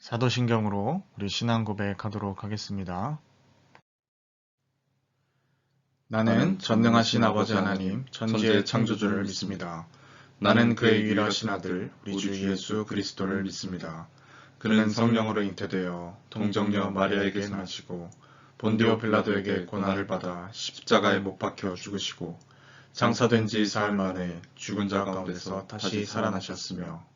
사도신경으로 우리 신앙 고백하도록 하겠습니다. 나는 전능하신 아버지 하나님, 천지의 창조주를 믿습니다. 나는 그의 유일하신 아들, 우리 주 예수 그리스도를 믿습니다. 그는 성령으로 잉태되어 동정녀 마리아에게 나시고 본디오 빌라도에게 고난을 받아 십자가에 못 박혀 죽으시고 장사된 지 사흘 만에 죽은 자 가운데서 다시 살아나셨으며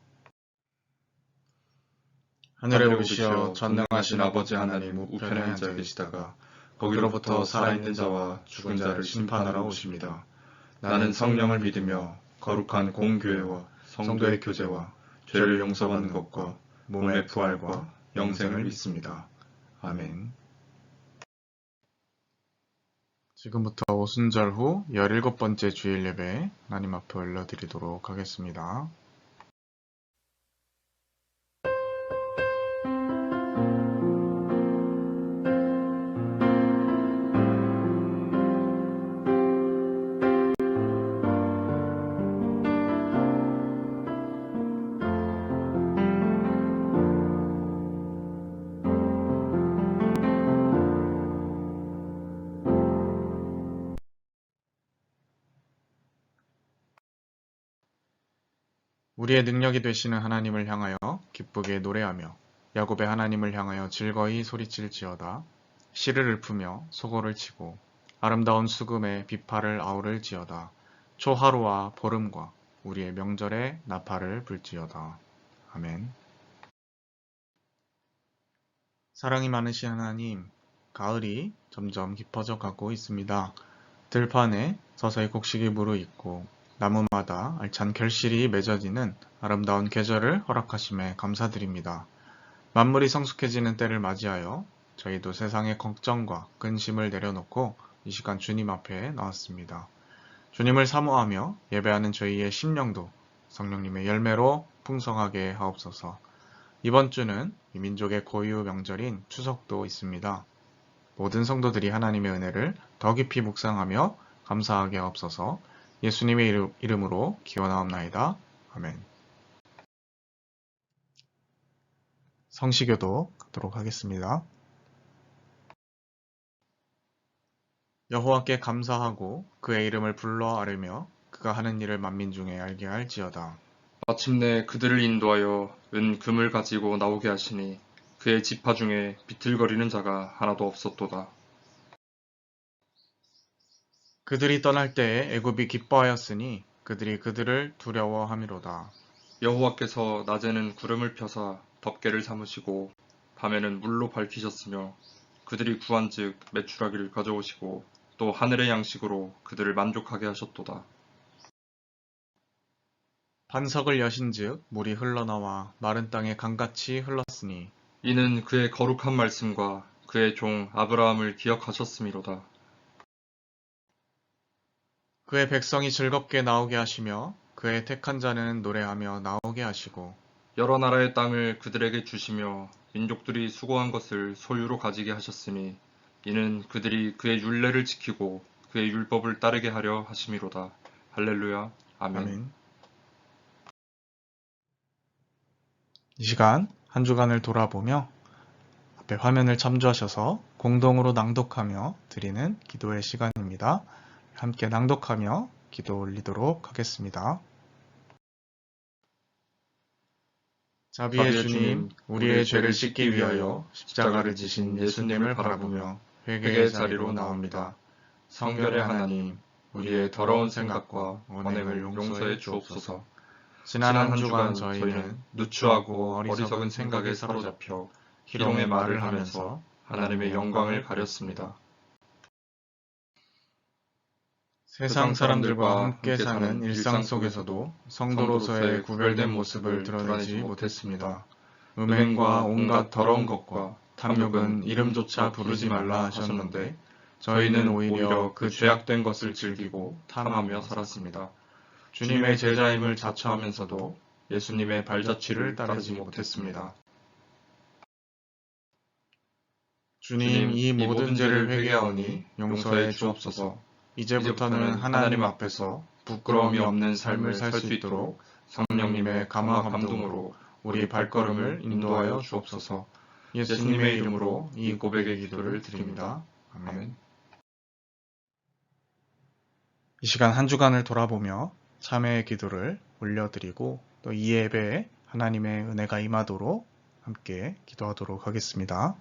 하늘에 오르시어 전능하신 아버지 하나님 우편에 앉아 계시다가 거기로부터 살아있는 자와 죽은 자를 심판하러 오십니다. 나는 성령을 믿으며 거룩한 공교회와 성도의 교제와 죄를 용서받는 것과 몸의 부활과 영생을 믿습니다. 아멘. 지금부터 오순절 후 17번째 주일 예배 하나님 앞에 올려드리도록 하겠습니다. 우리의 능력이 되시는 하나님을 향하여 기쁘게 노래하며 야곱의 하나님을 향하여 즐거이 소리칠지어다. 시를 읊으며 소고를 치고 아름다운 수금에 비파를 아우를지어다. 초하루와 보름과 우리의 명절에 나팔을 불지어다. 아멘. 사랑이 많으신 하나님, 가을이 점점 깊어져 가고 있습니다. 들판에 서서히 곡식이 무르익고 나무마다 알찬 결실이 맺어지는 아름다운 계절을 허락하심에 감사드립니다. 만물이 성숙해지는 때를 맞이하여 저희도 세상의 걱정과 근심을 내려놓고 이 시간 주님 앞에 나왔습니다. 주님을 사모하며 예배하는 저희의 심령도 성령님의 열매로 풍성하게 하옵소서. 이번 주는 이 민족의 고유 명절인 추석도 있습니다. 모든 성도들이 하나님의 은혜를 더 깊이 묵상하며 감사하게 하옵소서. 예수님의 이름으로 기원하옵나이다. 아멘. 성시교도 가도록 하겠습니다. 여호와께 감사하고 그의 이름을 불러 아뢰며 그가 하는 일을 만민 중에 알게 할지어다. 마침내 그들을 인도하여 은 금을 가지고 나오게 하시니 그의 지파 중에 비틀거리는 자가 하나도 없었도다. 그들이 떠날 때에 애굽이 기뻐하였으니 그들이 그들을 두려워함이로다. 여호와께서 낮에는 구름을 펴사 덮개를 삼으시고 밤에는 물로 밝히셨으며 그들이 구한즉 메추라기를 가져오시고 또 하늘의 양식으로 그들을 만족하게 하셨도다. 반석을 여신즉 물이 흘러나와 마른 땅에 강같이 흘렀으니 이는 그의 거룩한 말씀과 그의 종 아브라함을 기억하셨음이로다. 그의 백성이 즐겁게 나오게 하시며 그의 택한 자는 노래하며 나오게 하시고 여러 나라의 땅을 그들에게 주시며 민족들이 수고한 것을 소유로 가지게 하셨으니 이는 그들이 그의 율례를 지키고 그의 율법을 따르게 하려 하심이로다. 할렐루야. 아멘. 아멘. 이 시간 한 주간을 돌아보며 앞에 화면을 참조하셔서 공동으로 낭독하며 드리는 기도의 시간입니다. 함께 낭독하며 기도 올리도록 하겠습니다. 자비의 주님, 우리의 죄를 씻기 위하여 십자가를 지신 예수님을 바라보며 회개의 자리로 나옵니다. 성결의 하나님, 우리의 더러운 생각과 언행을 용서해 주옵소서. 지난 한 주간 저희는 누추하고 어리석은 생각에 사로잡혀 희롱의 말을 하면서 하나님의 영광을 가렸습니다. 세상 사람들과 함께 사는 일상 속에서도 성도로서의 구별된 모습을 드러내지 못했습니다. 음행과 온갖 더러운 것과 탐욕은 이름조차 부르지 말라 하셨는데 저희는 오히려 그 죄악된 것을 즐기고 탐하며 살았습니다. 주님의 제자임을 자처하면서도 예수님의 발자취를 따르지 못했습니다. 주님, 이 모든 죄를 회개하오니 용서해 주옵소서. 이제부터는 하나님 앞에서 부끄러움이 없는 삶을 살 수 있도록 성령님의 감화 감동으로 우리 발걸음을 인도하여 주옵소서. 예수님의 이름으로 이 고백의 기도를 드립니다. 아멘. 이 시간 한 주간을 돌아보며 참회의 기도를 올려드리고 또 이 예배에 하나님의 은혜가 임하도록 함께 기도하도록 하겠습니다.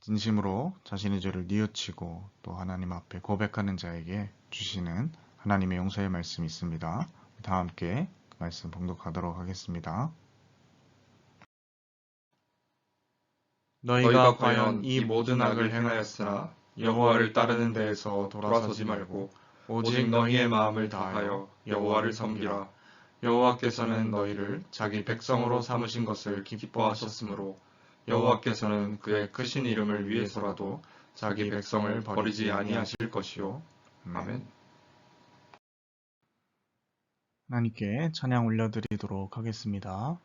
진심으로 자신의 죄를 뉘우치고 또 하나님 앞에 고백하는 자에게 주시는 하나님의 용서의 말씀이 있습니다. 다 함께 그 말씀 봉독하도록 하겠습니다. 너희가 과연 이 모든 악을 행하였으나 여호와를 따르는 데에서 돌아서지 말고 오직 너희의 마음을 다하여 여호와를 섬기라. 여호와께서는 너희를 자기 백성으로 삼으신 것을 기뻐하셨으므로 여호와께서는 그의 크신 이름을 위해서라도 자기 백성을 버리지 아니하실 것이요. 아멘. 하나님께 찬양 올려드리도록 하겠습니다.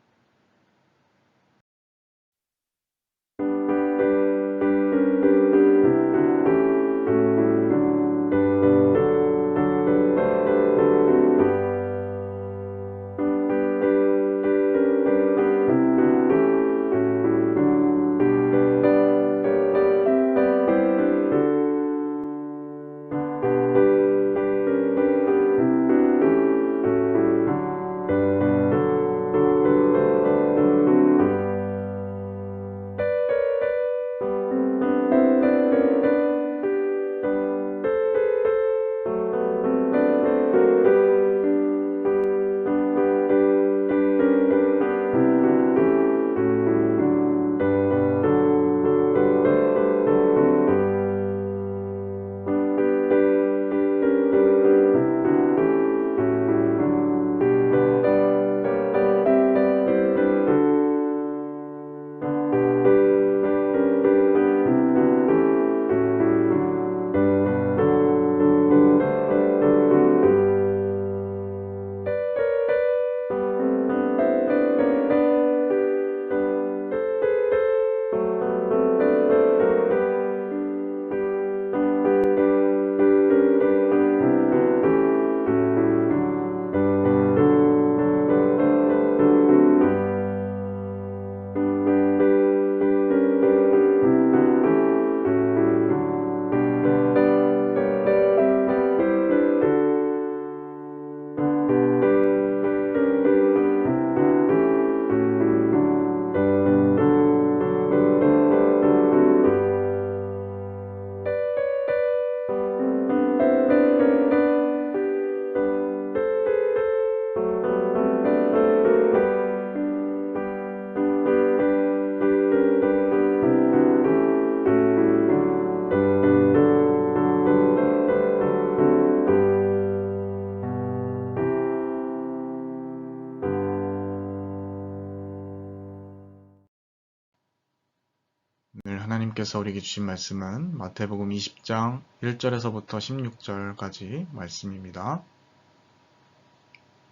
오늘 하나님께서 우리에게 주신 말씀은 마태복음 20장 1절에서부터 16절까지 말씀입니다.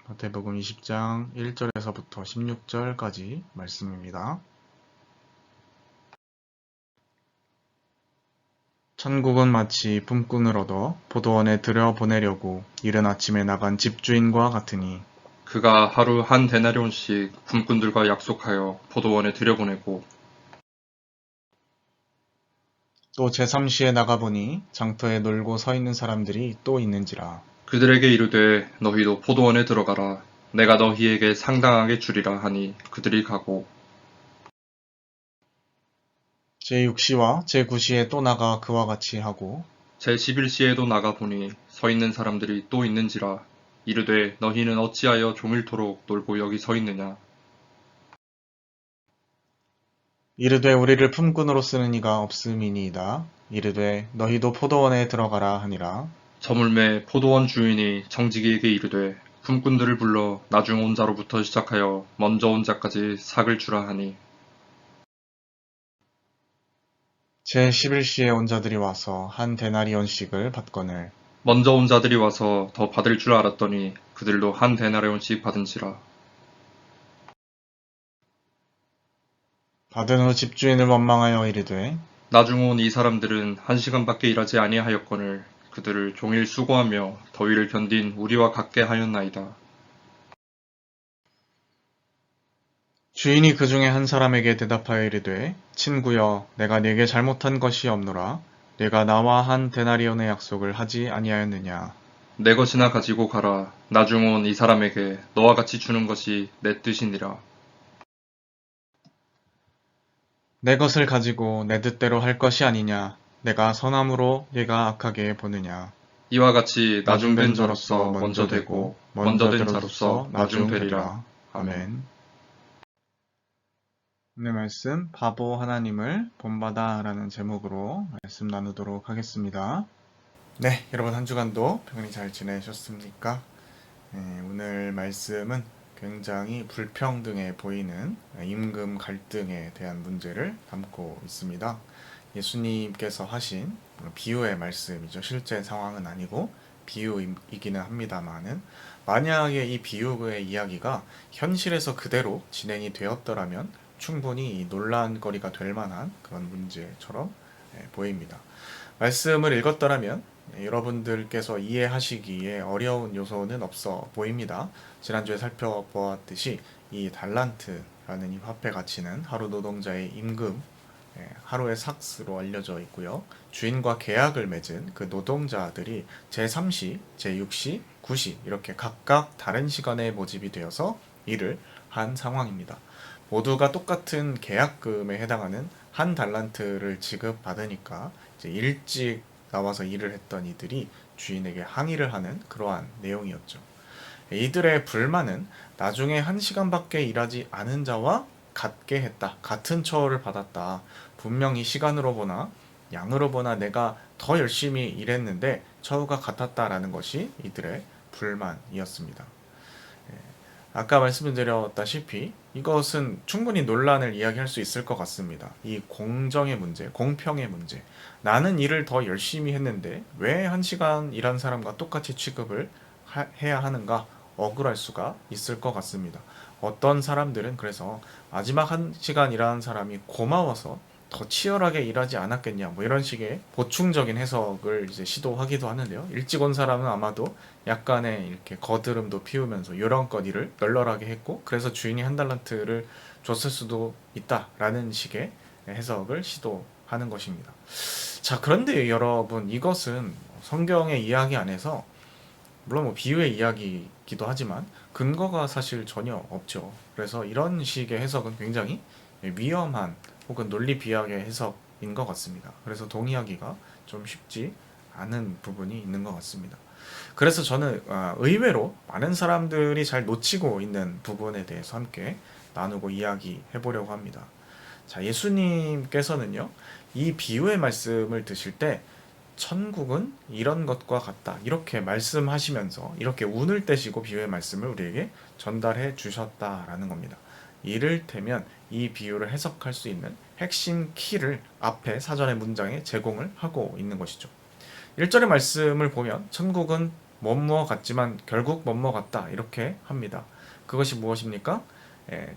마태복음 20장 1절에서부터 16절까지 말씀입니다. 천국은 마치 품꾼을 얻어 포도원에 들여보내려고 이른 아침에 나간 집주인과 같으니 그가 하루 한 데나리온씩 품꾼들과 약속하여 포도원에 들여보내고 또 제3시에 나가보니 장터에 놀고 서 있는 사람들이 또 있는지라. 그들에게 이르되 너희도 포도원에 들어가라. 내가 너희에게 상당하게 주리라 하니 그들이 가고 제6시와 제9시에 또 나가 그와 같이 하고 제11시에도 나가보니 서 있는 사람들이 또 있는지라. 이르되 너희는 어찌하여 종일토록 놀고 여기 서 있느냐. 이르되 우리를 품꾼으로 쓰는 이가 없음이니이다. 이르되 너희도 포도원에 들어가라 하니라. 저물매 포도원 주인이 정직이에게 이르되 품꾼들을 불러 나중 온 자로부터 시작하여 먼저 온 자까지 삭을 주라 하니 제11시에 온 자들이 와서 한 데나리온씩을 받거늘 먼저 온 자들이 와서 더 받을 줄 알았더니 그들도 한 데나리온씩 받은지라. 받은 후 집주인을 원망하여 이르되 나중 온 이 사람들은 1시간밖에 일하지 아니하였거늘 그들을 종일 수고하며 더위를 견딘 우리와 같게 하였나이다. 주인이 그 중에 한 사람에게 대답하여 이르되 친구여 내가 네게 잘못한 것이 없노라. 네가 나와 한 데나리온의 약속을 하지 아니하였느냐. 내 것이나 가지고 가라. 나중 온 이 사람에게 너와 같이 주는 것이 내 뜻이니라. 내 것을 가지고 내 뜻대로 할 것이 아니냐. 내가 선함으로 얘가 악하게 보느냐. 이와 같이 나중 된 자로서 먼저 먼저 되고 먼저 된 자로서 나중 되리라. 아멘. 오늘 말씀 바보 하나님을 본받아 라는 제목으로 말씀 나누도록 하겠습니다. 네, 여러분 한 주간도 평안히 잘 지내셨습니까? 오늘 말씀은 굉장히 불평등해 보이는 임금 갈등에 대한 문제를 담고 있습니다. 예수님께서 하신 비유의 말씀이죠. 실제 상황은 아니고 비유이기는 합니다만은 만약에 이 비유의 이야기가 현실에서 그대로 진행이 되었더라면 충분히 논란거리가 될 만한 그런 문제처럼 보입니다. 말씀을 읽었더라면 여러분들께서 이해하시기에 어려운 요소는 없어 보입니다. 지난주에 살펴보았듯이 이 달란트라는 이 화폐 가치는 하루 노동자의 임금, 하루의 삭스로 알려져 있고요. 주인과 계약을 맺은 그 노동자들이 제3시, 제6시, 9시 이렇게 각각 다른 시간에 모집이 되어서 일을 한 상황입니다. 모두가 똑같은 계약금에 해당하는 한 달란트를 지급받으니까 이제 일찍 나와서 일을 했던 이들이 주인에게 항의를 하는 그러한 내용이었죠. 이들의 불만은 나중에 1시간밖에 일하지 않은 자와 같게 했다. 같은 처우를 받았다. 분명히 시간으로 보나 양으로 보나 내가 더 열심히 일했는데 처우가 같았다라는 것이 이들의 불만이었습니다. 아까 말씀드렸다시피 이것은 충분히 논란을 이야기할 수 있을 것 같습니다. 이 공정의 문제, 공평의 문제. 나는 일을 더 열심히 했는데 왜 1시간 일한 사람과 똑같이 취급을 해야 하는가 억울할 수가 있을 것 같습니다. 어떤 사람들은 그래서 마지막 1시간 일하는 사람이 고마워서 더 치열하게 일하지 않았겠냐 뭐 이런 식의 보충적인 해석을 이제 시도하기도 하는데요. 일찍 온 사람은 아마도 약간의 이렇게 거드름도 피우면서 요런껏 일을 널널하게 했고 그래서 주인이 한 달란트를 줬을 수도 있다라는 식의 해석을 시도하는 것입니다. 자, 그런데 여러분 이것은 성경의 이야기 안에서 물론 뭐 비유의 이야기이기도 하지만 근거가 사실 전혀 없죠. 그래서 이런 식의 해석은 굉장히 위험한 혹은 논리 비약의 해석인 것 같습니다. 그래서 동의하기가 좀 쉽지 않은 부분이 있는 것 같습니다. 그래서 저는 의외로 많은 사람들이 잘 놓치고 있는 부분에 대해서 함께 나누고 이야기해 보려고 합니다. 자, 예수님께서는요, 이 비유의 말씀을 드실 때 천국은 이런 것과 같다. 이렇게 말씀하시면서 이렇게 운을 떼시고 비유의 말씀을 우리에게 전달해 주셨다라는 겁니다. 이를테면 이 비유를 해석할 수 있는 핵심 키를 앞에 사전의 문장에 제공을 하고 있는 것이죠. 1절의 말씀을 보면 천국은 뭐뭐 같지만 결국 뭐뭐 같다 이렇게 합니다. 그것이 무엇입니까?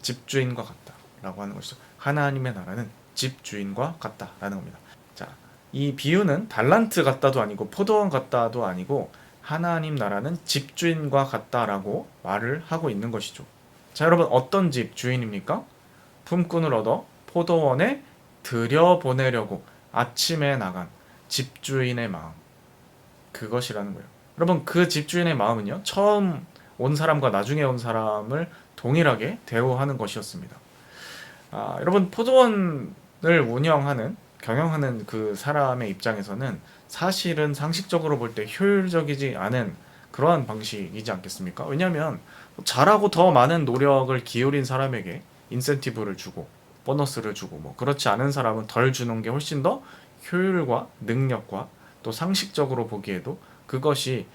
집주인과 같다 라고 하는 것이죠. 하나님의 나라는 집주인과 같다라는 겁니다. 자, 이 비유는 달란트 같다도 아니고 포도원 같다도 아니고 하나님 나라는 집주인과 같다라고 말을 하고 있는 것이죠. 자, 여러분 어떤 집 주인입니까? 품꾼을 얻어 포도원에 들여보내려고 아침에 나간 집주인의 마음. 그것이라는 거예요. 여러분 그 집주인의 마음은요. 처음 온 사람과 나중에 온 사람을 동일하게 대우하는 것이었습니다. 여러분 포도원을 운영하는 경영하는 그 사람의 입장에서는 사실은 상식적으로 볼 때 효율적이지 않은 그러한 방식이지 않겠습니까? 왜냐하면 잘하고 더 많은 노력을 기울인 사람에게 인센티브를 주고 보너스를 주고 뭐 그렇지 않은 사람은 덜 주는 게 훨씬 더 효율과 능력과 또 상식적으로 보기에도 그것이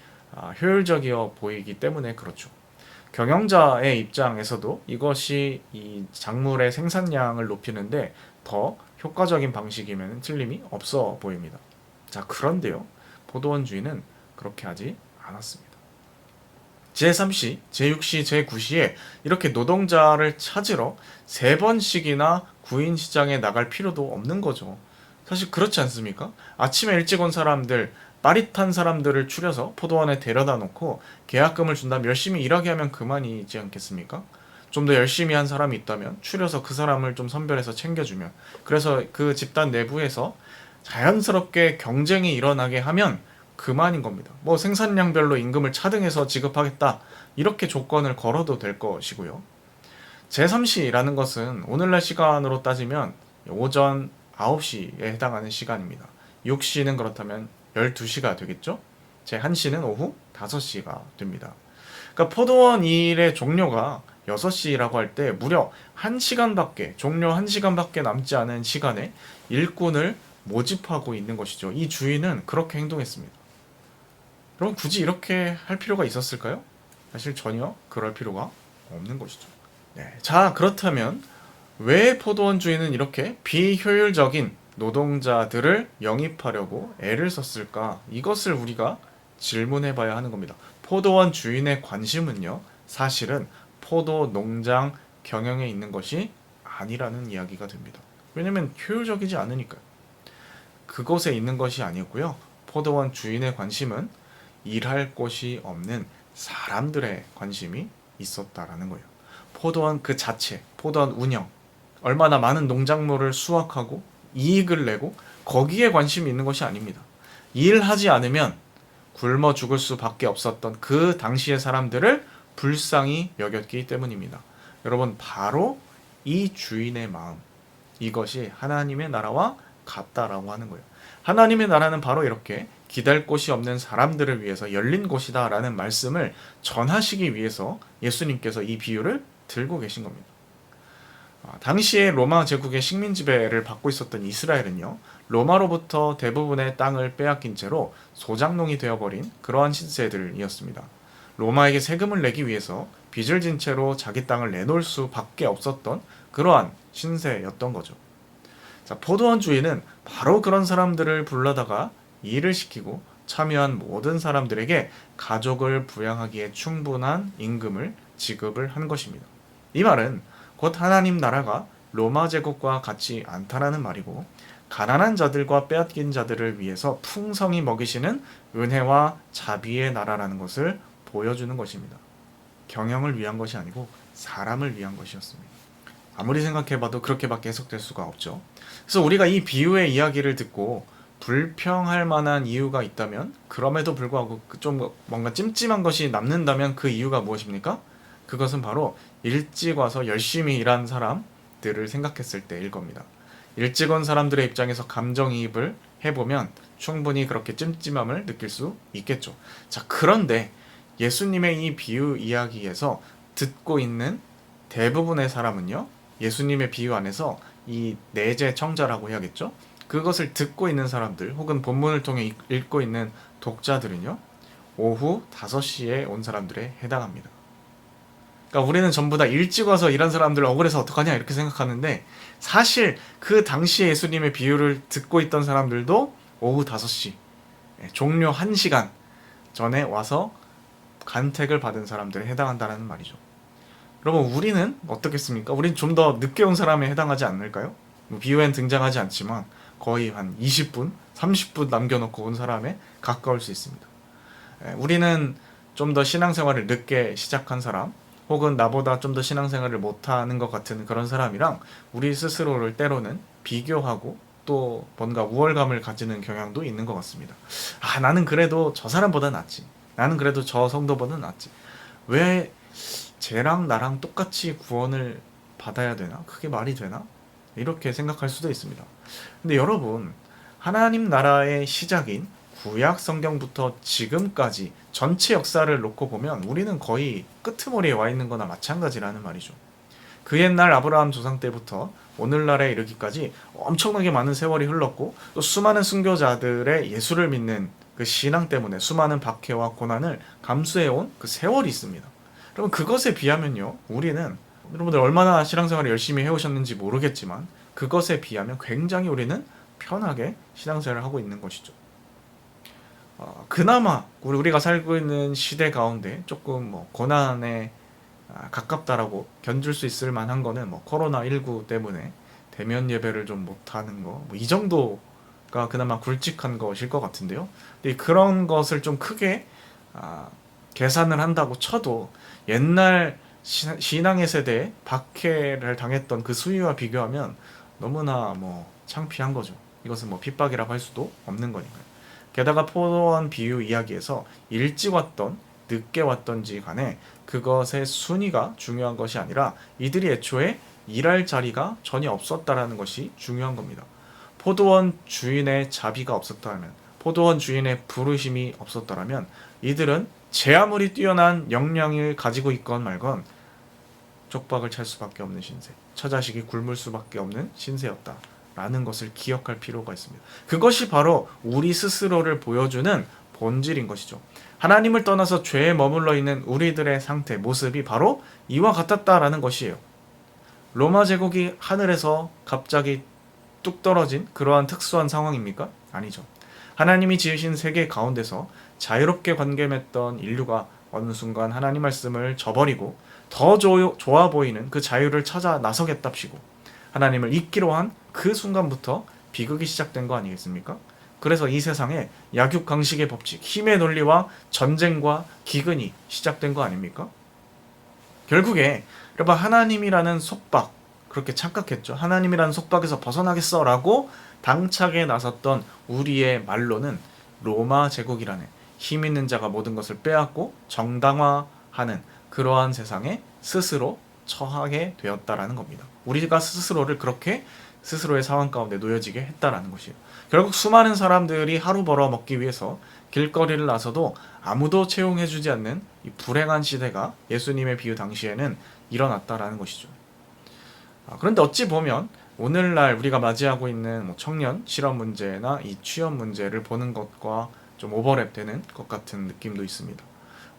효율적이어 보이기 때문에 그렇죠. 경영자의 입장에서도 이것이 이 작물의 생산량을 높이는데 더 효과적인 방식이면 틀림이 없어 보입니다. 자, 그런데요. 포도원 주인은 그렇게 하지 않았습니다. 제3시, 제6시, 제9시에 이렇게 노동자를 찾으러 3번씩이나 구인 시장에 나갈 필요도 없는 거죠. 사실 그렇지 않습니까? 아침에 일찍 온 사람들, 빠릿한 사람들을 추려서 포도원에 데려다 놓고 계약금을 준다면 열심히 일하게 하면 그만이지 않겠습니까? 좀 더 열심히 한 사람이 있다면 추려서 그 사람을 좀 선별해서 챙겨주면, 그래서 그 집단 내부에서 자연스럽게 경쟁이 일어나게 하면 그만인 겁니다. 뭐 생산량별로 임금을 차등해서 지급하겠다 이렇게 조건을 걸어도 될 것이고요. 제3시라는 것은 오늘날 시간으로 따지면 오전 9시에 해당하는 시간입니다. 6시는 그렇다면 12시가 되겠죠? 제1시는 오후 5시가 됩니다. 그러니까 포도원 일의 종료가 6시라고 할 때 무려 1시간밖에, 종료 1시간밖에 남지 않은 시간에 일꾼을 모집하고 있는 것이죠. 이 주인은 그렇게 행동했습니다. 그럼 굳이 이렇게 할 필요가 있었을까요? 사실 전혀 그럴 필요가 없는 것이죠. 네. 자, 그렇다면 왜 포도원 주인은 이렇게 비효율적인 노동자들을 영입하려고 애를 썼을까? 이것을 우리가 질문해 봐야 하는 겁니다. 포도원 주인의 관심은요, 사실은 포도 농장 경영에 있는 것이 아니라는 이야기가 됩니다. 왜냐면 효율적이지 않으니까요. 그곳에 있는 것이 아니고요. 포도원 주인의 관심은 일할 곳이 없는 사람들의 관심이 있었다라는 거예요. 포도원 그 자체, 포도원 운영, 얼마나 많은 농작물을 수확하고 이익을 내고 거기에 관심이 있는 것이 아닙니다. 일하지 않으면 굶어 죽을 수밖에 없었던 그 당시의 사람들을 불쌍히 여겼기 때문입니다. 여러분, 바로 이 주인의 마음, 이것이 하나님의 나라와 같다라고 하는 거예요. 하나님의 나라는 바로 이렇게 기댈 곳이 없는 사람들을 위해서 열린 곳이다 라는 말씀을 전하시기 위해서 예수님께서 이 비유를 들고 계신 겁니다. 당시에 로마 제국의 식민 지배를 받고 있었던 이스라엘은요, 로마로부터 대부분의 땅을 빼앗긴 채로 소작농이 되어버린 그러한 신세들이었습니다. 로마에게 세금을 내기 위해서 빚을 진 채로 자기 땅을 내놓을 수밖에 없었던 그러한 신세였던 거죠. 자, 포도원 주인은 바로 그런 사람들을 불러다가 일을 시키고 참여한 모든 사람들에게 가족을 부양하기에 충분한 임금을 지급을 한 것입니다. 이 말은 곧 하나님 나라가 로마 제국과 같지 않다라는 말이고, 가난한 자들과 빼앗긴 자들을 위해서 풍성히 먹이시는 은혜와 자비의 나라라는 것을 보여주는 것입니다. 경영을 위한 것이 아니고 사람을 위한 것이었습니다. 아무리 생각해봐도 그렇게밖에 해석될 수가 없죠. 그래서 우리가 이 비유의 이야기를 듣고 불평할 만한 이유가 있다면, 그럼에도 불구하고 좀 뭔가 찜찜한 것이 남는다면 그 이유가 무엇입니까? 그것은 바로 일찍 와서 열심히 일한 사람들을 생각했을 때일 겁니다. 일찍 온 사람들의 입장에서 감정이입을 해보면 충분히 그렇게 찜찜함을 느낄 수 있겠죠. 자, 그런데 예수님의 이 비유 이야기에서 듣고 있는 대부분의 사람은요, 예수님의 비유 안에서 이 내재 청자라고 해야겠죠? 그것을 듣고 있는 사람들, 혹은 본문을 통해 읽고 있는 독자들은요, 오후 5시에 온 사람들에 해당합니다. 그러니까 우리는 전부 다 일찍 와서 일한 사람들 억울해서 어떡하냐 이렇게 생각하는데, 사실 그 당시에 예수님의 비유를 듣고 있던 사람들도 오후 5시, 종료 1시간 전에 와서 간택을 받은 사람들에 해당한다는 말이죠. 여러분, 우리는 어떻겠습니까? 우리는 좀 더 늦게 온 사람에 해당하지 않을까요? 비유엔 등장하지 않지만 거의 한 20분, 30분 남겨놓고 온 사람에 가까울 수 있습니다. 우리는 좀 더 신앙생활을 늦게 시작한 사람, 혹은 나보다 좀 더 신앙생활을 못하는 것 같은 그런 사람이랑 우리 스스로를 때로는 비교하고 또 뭔가 우월감을 가지는 경향도 있는 것 같습니다. 아, 나는 그래도 저 사람보다 낫지. 나는 그래도 저 성도보다 낫지. 왜 쟤랑 나랑 똑같이 구원을 받아야 되나? 그게 말이 되나? 이렇게 생각할 수도 있습니다. 근데 여러분, 하나님 나라의 시작인 구약 성경부터 지금까지 전체 역사를 놓고 보면 우리는 거의 끄트머리에 와 있는 거나 마찬가지라는 말이죠. 그 옛날 아브라함 조상 때부터 오늘날에 이르기까지 엄청나게 많은 세월이 흘렀고, 또 수많은 순교자들의 예수를 믿는 그 신앙 때문에 수많은 박해와 고난을 감수해온 그 세월이 있습니다. 여러분, 그것에 비하면요, 우리는, 여러분들 얼마나 신앙생활을 열심히 해오셨는지 모르겠지만 그것에 비하면 굉장히 우리는 편하게 신앙생활을 하고 있는 것이죠. 그나마 우리가 살고 있는 시대 가운데 조금 고난에 가깝다라고 견줄 수 있을 만한 거는 코로나19 때문에 대면 예배를 좀 못하는 거, 이 정도가 그나마 굵직한 것일 것 같은데요. 근데 그런 것을 좀 크게 계산을 한다고 쳐도 옛날 신앙의 세대에 박해를 당했던 그 수위와 비교하면 너무나 창피한 거죠. 이것은 핍박이라고 할 수도 없는 거니까요. 게다가 포도원 비유 이야기에서 일찍 왔던 늦게 왔던지 간에 그것의 순위가 중요한 것이 아니라 이들이 애초에 일할 자리가 전혀 없었다라는 것이 중요한 겁니다. 포도원 주인의 자비가 없었다면, 포도원 주인의 부르심이 없었더라면 이들은 제 아무리 뛰어난 역량을 가지고 있건 말건 족박을 찰 수밖에 없는 신세, 처자식이 굶을 수밖에 없는 신세였다 라는 것을 기억할 필요가 있습니다. 그것이 바로 우리 스스로를 보여주는 본질인 것이죠. 하나님을 떠나서 죄에 머물러 있는 우리들의 상태, 모습이 바로 이와 같았다라는 것이에요. 로마 제국이 하늘에서 갑자기 뚝 떨어진 그러한 특수한 상황입니까? 아니죠. 하나님이 지으신 세계 가운데서 자유롭게 관계 맺던 인류가 어느 순간 하나님 말씀을 저버리고 더 좋아 보이는 그 자유를 찾아 나서겠답시고 하나님을 잊기로 한 그 순간부터 비극이 시작된 거 아니겠습니까? 그래서 이 세상에 약육강식의 법칙, 힘의 논리와 전쟁과 기근이 시작된 거 아닙니까? 결국에 여러분, 하나님이라는 속박, 그렇게 착각했죠. 하나님이라는 속박에서 벗어나겠어 라고 당차게 나섰던 우리의 말로는 로마 제국이라는 힘 있는 자가 모든 것을 빼앗고 정당화하는 그러한 세상에 스스로 처하게 되었다라는 겁니다. 우리가 스스로를 그렇게 스스로의 상황 가운데 놓여지게 했다라는 것이에요. 결국 수많은 사람들이 하루 벌어 먹기 위해서 길거리를 나서도 아무도 채용해주지 않는 이 불행한 시대가 예수님의 비유 당시에는 일어났다라는 것이죠. 그런데 어찌 보면 오늘날 우리가 맞이하고 있는 청년 실업 문제나 이 취업 문제를 보는 것과 좀 오버랩되는 것 같은 느낌도 있습니다.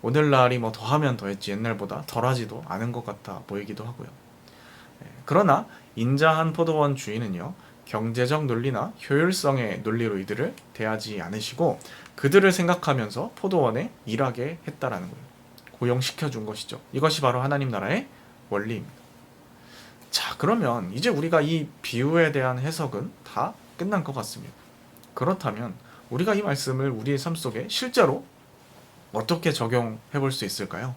오늘날이 더하면 더했지 옛날보다 덜하지도 않은 것 같아 보이기도 하고요. 그러나 인자한 포도원 주인은요, 경제적 논리나 효율성의 논리로 이들을 대하지 않으시고 그들을 생각하면서 포도원에 일하게 했다라는 거예요. 고용시켜 준 것이죠. 이것이 바로 하나님 나라의 원리입니다. 자, 그러면 이제 우리가 이 비유에 대한 해석은 다 끝난 것 같습니다. 그렇다면 우리가 이 말씀을 우리의 삶 속에 실제로 어떻게 적용해 볼 수 있을까요?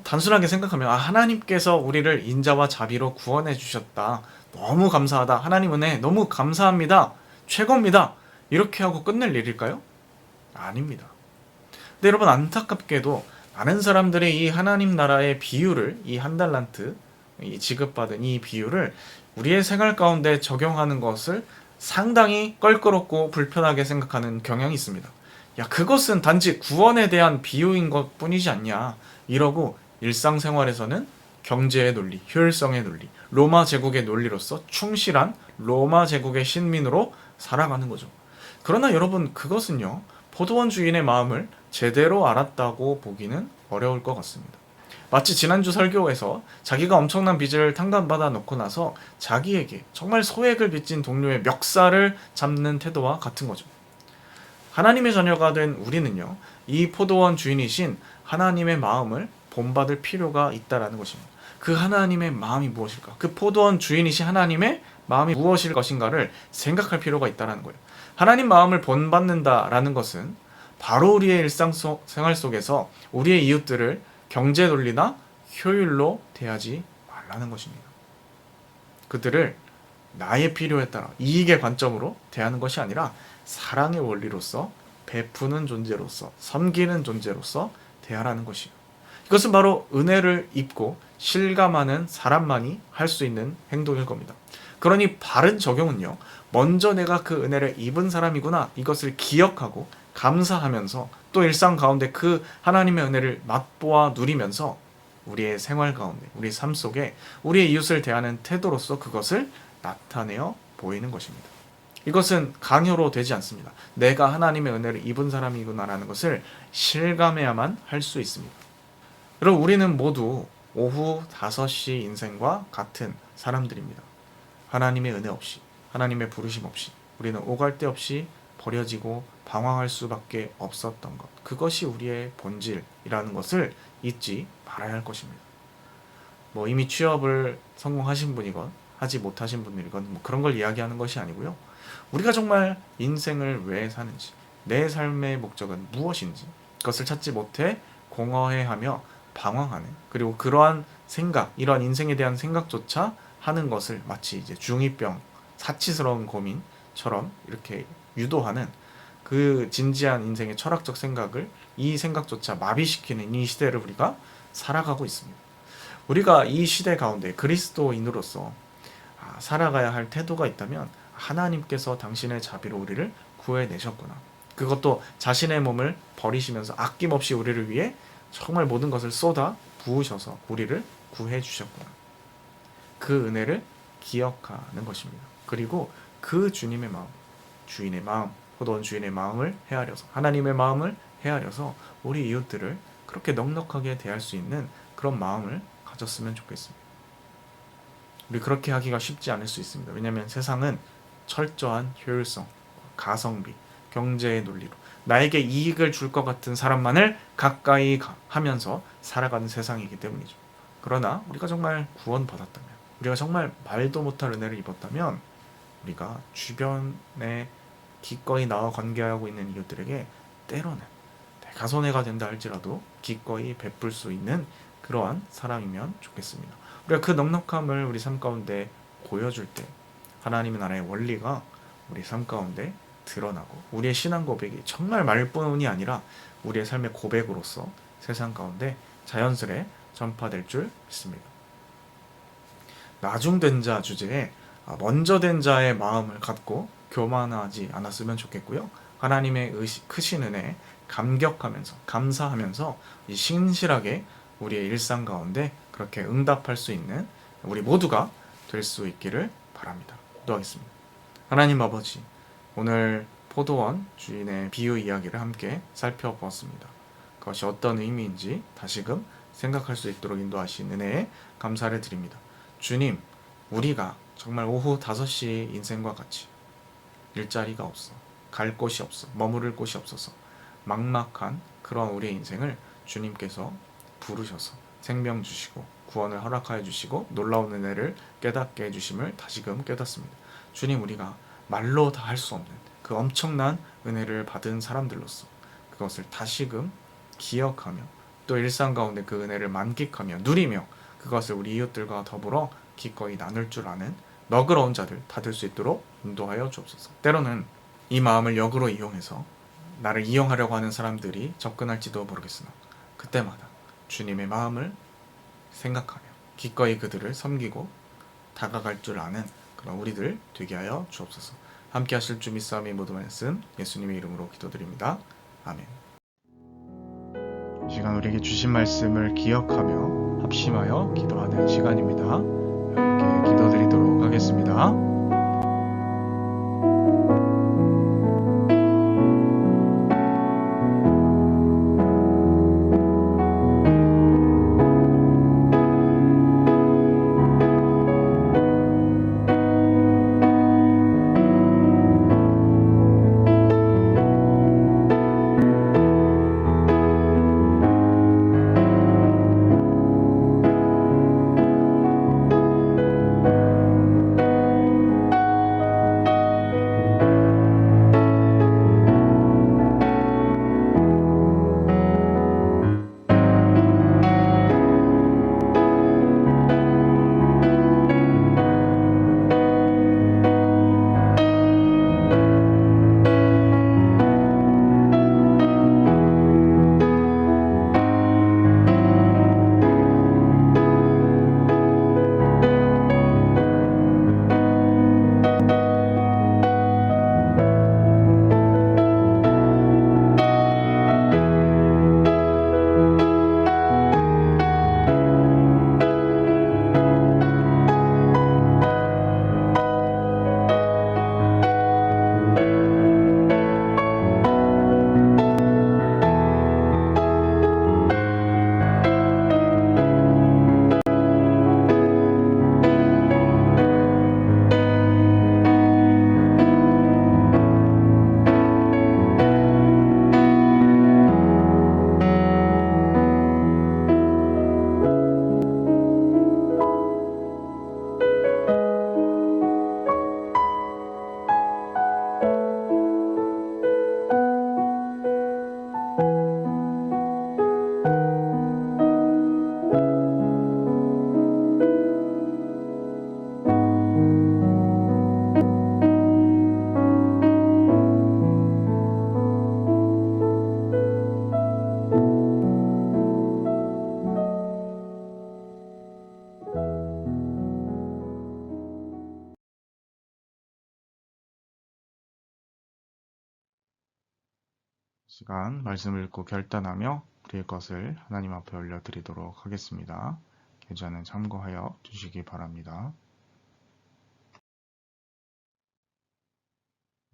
단순하게 생각하면 하나님께서 우리를 인자와 자비로 구원해 주셨다. 너무 감사하다. 하나님 은혜 너무 감사합니다. 최고입니다. 이렇게 하고 끝낼 일일까요? 아닙니다. 근데 여러분, 안타깝게도 많은 사람들이 이 하나님 나라의 비유를, 이 한 달란트 지급받은 이 비유를 우리의 생활 가운데 적용하는 것을 상당히 껄끄럽고 불편하게 생각하는 경향이 있습니다. 야, 그것은 단지 구원에 대한 비유인 것 뿐이지 않냐 이러고 일상생활에서는 경제의 논리, 효율성의 논리, 로마 제국의 논리로서 충실한 로마 제국의 신민으로 살아가는 거죠. 그러나 여러분, 그것은요, 포도원 주인의 마음을 제대로 알았다고 보기는 어려울 것 같습니다. 마치 지난주 설교에서 자기가 엄청난 빚을 탕감받아 놓고 나서 자기에게 정말 소액을 빚진 동료의 멱살을 잡는 태도와 같은 거죠. 하나님의 자녀가 된 우리는요, 이 포도원 주인이신 하나님의 마음을 본받을 필요가 있다라는 것입니다. 그 하나님의 마음이 무엇일까? 그 포도원 주인이신 하나님의 마음이 무엇일 것인가를 생각할 필요가 있다는 거예요. 하나님 마음을 본받는다라는 것은 바로 우리의 일상생활 속에서 우리의 이웃들을 경제 논리나 효율로 대하지 말라는 것입니다. 그들을 나의 필요에 따라 이익의 관점으로 대하는 것이 아니라 사랑의 원리로서 베푸는 존재로서 섬기는 존재로서 대하라는 것이에요. 이것은 바로 은혜를 입고 실감하는 사람만이 할 수 있는 행동일 겁니다. 그러니 바른 적용은요, 먼저 내가 그 은혜를 입은 사람이구나 이것을 기억하고 감사하면서 또 일상 가운데 그 하나님의 은혜를 맛보아 누리면서 우리의 생활 가운데 우리 삶 속에 우리의 이웃을 대하는 태도로서 그것을 나타내어 보이는 것입니다. 이것은 강요로 되지 않습니다. 내가 하나님의 은혜를 입은 사람이구나라는 것을 실감해야만 할 수 있습니다. 여러분, 우리는 모두 오후 5시 인생과 같은 사람들입니다. 하나님의 은혜 없이, 하나님의 부르심 없이 우리는 오갈 데 없이 버려지고 방황할 수밖에 없었던 것, 그것이 우리의 본질이라는 것을 잊지 말아야 할 것입니다. 이미 취업을 성공하신 분이건 하지 못하신 분이건 그런 걸 이야기하는 것이 아니고요. 우리가 정말 인생을 왜 사는지, 내 삶의 목적은 무엇인지 그것을 찾지 못해 공허해하며 방황하는, 그리고 그러한 생각, 이러한 인생에 대한 생각조차 하는 것을 마치 이제 중2병, 사치스러운 고민처럼 이렇게 유도하는 그 진지한 인생의 철학적 생각을, 이 생각조차 마비시키는 이 시대를 우리가 살아가고 있습니다. 우리가 이 시대 가운데 그리스도인으로서 살아가야 할 태도가 있다면, 하나님께서 당신의 자비로 우리를 구해내셨구나, 그것도 자신의 몸을 버리시면서 아낌없이 우리를 위해 정말 모든 것을 쏟아 부으셔서 우리를 구해주셨구나, 그 은혜를 기억하는 것입니다. 그리고 그 주님의 마음, 주인의 마음, 포도원 주인의 마음을 헤아려서, 하나님의 마음을 헤아려서 우리 이웃들을 그렇게 넉넉하게 대할 수 있는 그런 마음을 가졌으면 좋겠습니다. 우리 그렇게 하기가 쉽지 않을 수 있습니다. 왜냐하면 세상은 철저한 효율성, 가성비, 경제의 논리로 나에게 이익을 줄 것 같은 사람만을 가까이 하면서 살아가는 세상이기 때문이죠. 그러나 우리가 정말 구원받았다면, 우리가 정말 말도 못할 은혜를 입었다면, 우리가 주변에 기꺼이 나와 관계하고 있는 이웃들에게 때로는 내가 손해가 된다 할지라도 기꺼이 베풀 수 있는 그러한 사람이면 좋겠습니다. 우리가 그 넉넉함을 우리 삶 가운데 보여줄 때 하나님의 나라의 원리가 우리 삶 가운데 드러나고, 우리의 신앙 고백이 정말 말뿐이 아니라 우리의 삶의 고백으로서 세상 가운데 자연스레 전파될 줄 믿습니다. 나중된 자 주제에 먼저 된 자의 마음을 갖고 교만하지 않았으면 좋겠고요. 하나님의 크신 은혜에 감격하면서 감사하면서 신실하게 우리의 일상 가운데 그렇게 응답할 수 있는 우리 모두가 될 수 있기를 바랍니다. 기도하겠습니다. 하나님 아버지, 오늘 포도원 주인의 비유 이야기를 함께 살펴보았습니다. 그것이 어떤 의미인지 다시금 생각할 수 있도록 인도하신 은혜에 감사를 드립니다. 주님, 우리가 정말 오후 5시 인생과 같이 일자리가 없어, 갈 곳이 없어, 머무를 곳이 없어서 막막한 그런 우리의 인생을 주님께서 부르셔서 생명 주시고 구원을 허락하여 주시고 놀라운 은혜를 깨닫게 해주심을 다시금 깨닫습니다. 주님, 우리가 말로 다 할 수 없는 그 엄청난 은혜를 받은 사람들로서 그것을 다시금 기억하며 또 일상 가운데 그 은혜를 만끽하며 누리며 그것을 우리 이웃들과 더불어 기꺼이 나눌 줄 아는 너그러운 자들 다 될 수 있도록 인도하여 주옵소서. 때로는 이 마음을 역으로 이용해서 나를 이용하려고 하는 사람들이 접근할지도 모르겠으나 그때마다 주님의 마음을 생각하며 기꺼이 그들을 섬기고 다가갈 줄 아는 그런 우리들 되게 하여 주옵소서. 함께 하실 주 믿사오니 모든 말씀 예수님의 이름으로 기도드립니다. 아멘. 이 시간 우리에게 주신 말씀을 기억하며 합심하여 기도하는 시간입니다. 함께 기도드리도록 하겠습니다. 시간 말씀을 읽고 결단하며 우리의 것을 하나님 앞에 올려드리도록 하겠습니다. 계좌는 참고하여 주시기 바랍니다.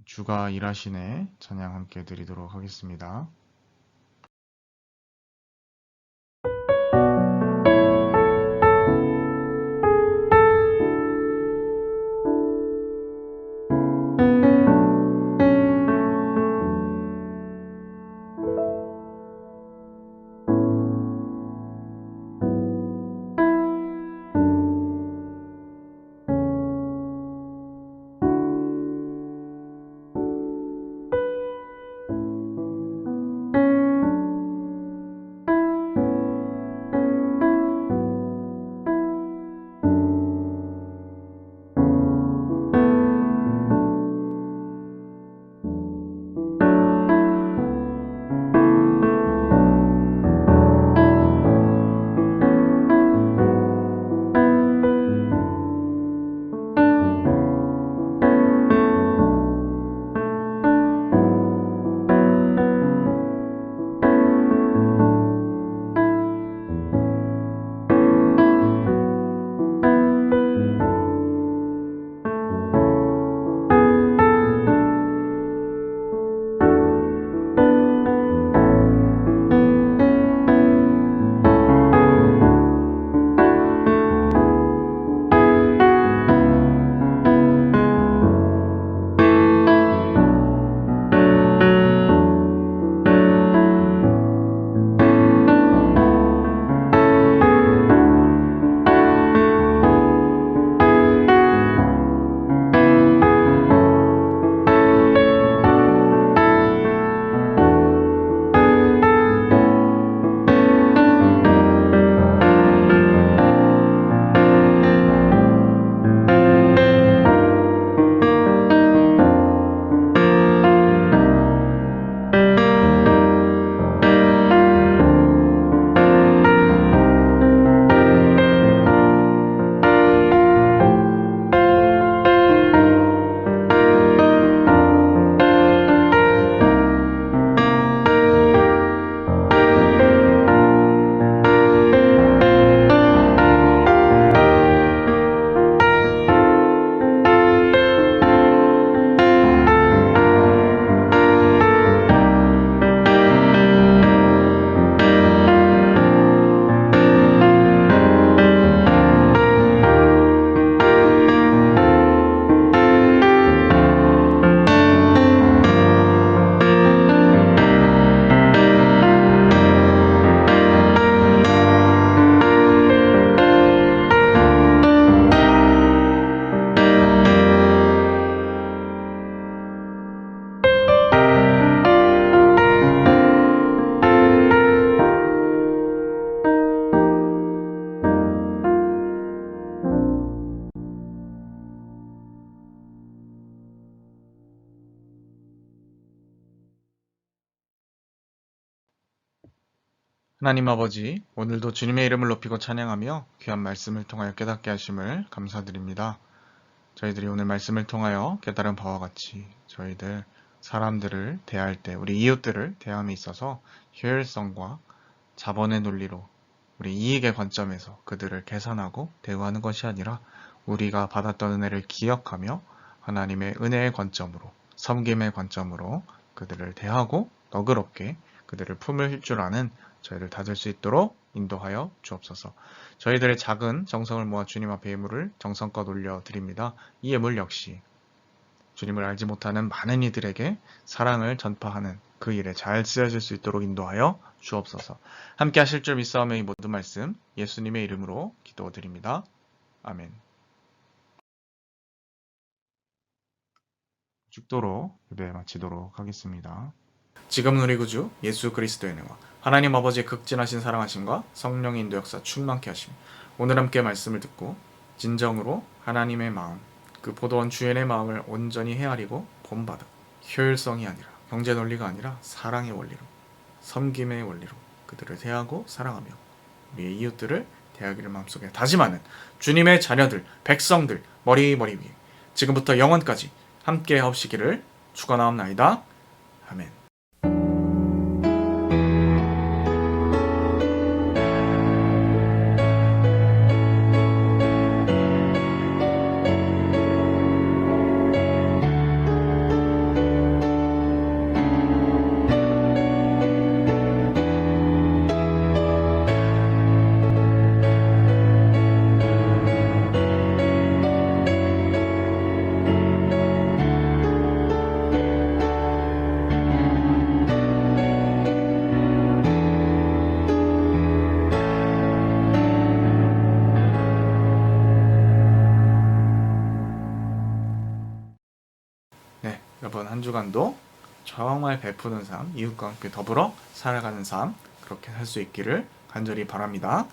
주가 일하시네 찬양 함께 드리도록 하겠습니다. 하나님 아버지, 오늘도 주님의 이름을 높이고 찬양하며 귀한 말씀을 통하여 깨닫게 하심을 감사드립니다. 저희들이 오늘 말씀을 통하여 깨달은 바와 같이 저희들 사람들을 대할 때, 우리 이웃들을 대함에 있어서 효율성과 자본의 논리로 우리 이익의 관점에서 그들을 계산하고 대우하는 것이 아니라 우리가 받았던 은혜를 기억하며 하나님의 은혜의 관점으로, 섬김의 관점으로 그들을 대하고 너그럽게 그들을 품을 줄 아는 저희를 다질 수 있도록 인도하여 주옵소서. 저희들의 작은 정성을 모아 주님 앞에 예물을 정성껏 올려드립니다. 이 예물 역시 주님을 알지 못하는 많은 이들에게 사랑을 전파하는 그 일에 잘 쓰여질 수 있도록 인도하여 주옵소서. 함께 하실 줄 믿사오며 이 모든 말씀 예수님의 이름으로 기도드립니다. 아멘. 축도로 예배 마치도록 하겠습니다. 지금은 우리 구주 예수 그리스도의 은혜와 하나님 아버지의 극진하신 사랑하심과 성령의 인도 역사 충만케 하심, 오늘 함께 말씀을 듣고 진정으로 하나님의 마음, 그 보도원 주인의 마음을 온전히 헤아리고 본받아 효율성이 아니라 경제 논리가 아니라 사랑의 원리로, 섬김의 원리로 그들을 대하고 사랑하며 우리의 이웃들을 대하기를 마음속에 다짐하는 주님의 자녀들, 백성들 머리 위에 지금부터 영원까지 함께 하옵시기를 축원하옵나이다. 아멘. 네, 여러분 한 주간도 정말 베푸는 삶, 이웃과 함께 더불어 살아가는 삶, 그렇게 살 수 있기를 간절히 바랍니다.